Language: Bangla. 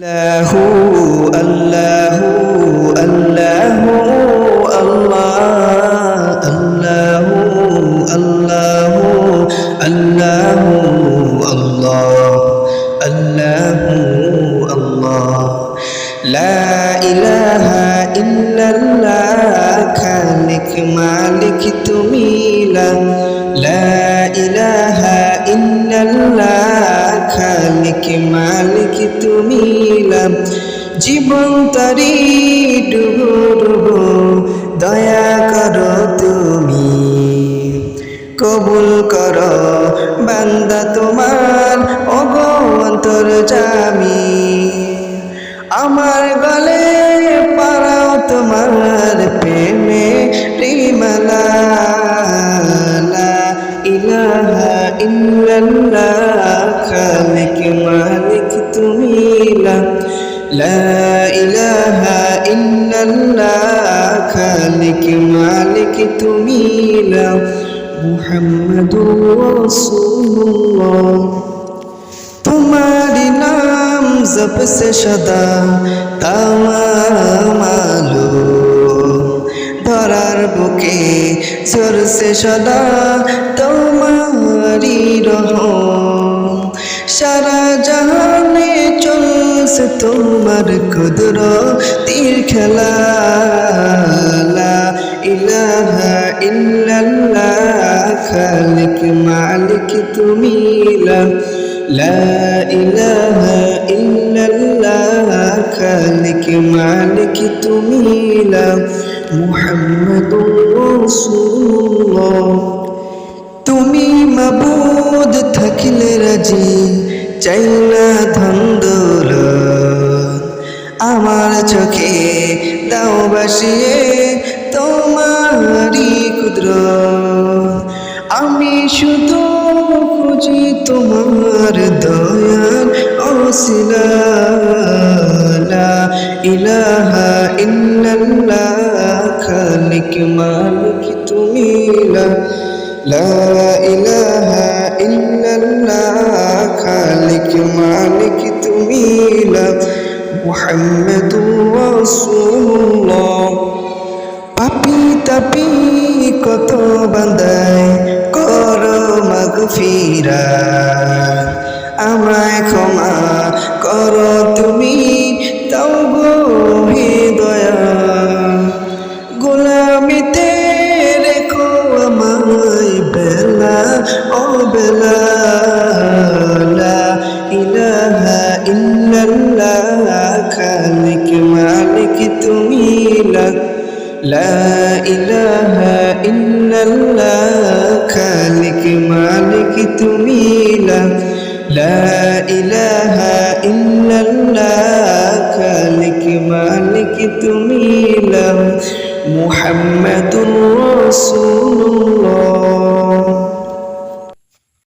আল্লাহু আল্লাহু আল্লাহু আল্লাহ আল্লাহু আল্লাহু আল্লাহু আল্লাহ আল্লাহু আল্লাহ লা ইলাহা ইল্লাল্লাহ খালিক মালিক তুমি লা ইলাহা ইল্লাল্লাহ খালিক মালিক তুমি জীবন তারি ডুবো ডুবো দয়া করো তুমি কবুল করো বান্দা তোমার ওগো অন্তর্যামী আমার গলে পারাও তোমার প্রেমে রিমালা লা ইলাহা ইল্লাল্লাহ খালিক মালিক তুমি লা ইলাহা ইল্লাল্লাহ খালিক মালিক তুমি মুহাম্মাদুর রাসূলুল্লাহ তোমারি নাম জপসে সদা তামাম আলো ধরার বুকে ঝরছে সদা তোমারি রহম সারা জাহানে চলছে তোমার কুদরতের খেলা লা ইলাহা ইল্লাল্লাহ খালিক মালিক তুমি লা ইলাহা ইল্লাল্লাহ খালিক মালিক তুমি মুহাম্মাদুর রাসূলুল্লাহ তুমি মাবুদ থাকিলে রাজি চাই না ধন দৌলত আমার চোখে দাও বাসিয়ে তোমারি কুদরত আমি শুধু খুঁজি তোমার দয়ার ওসিলা লা ইলাহা ইল্লাল্লাহ খালিক মালিক তুমি লা ইলাহা ইল্লাল্লাহ খালিক মালিক তুমি মুহাম্মাদুর রাসূলুল্লাহ পাপী তাপী কত বান্দায় করো মাগফিরাত আমায় ক্ষমা করো তুমি তওবা হে দয়া গোলামিতে রেখো আমায় বেলা ও বেলা লা ইলাহা ইল্লাল্লাহ খালিক মালিক তুমি লা ইলাহা ইল্লাল্লাহ খালিক মালিক তুমি লা ইলাহা ইল্লাল্লাহ খালিক মালিক তুমি মুহাম্মাদুর রাসূলুল্লাহ।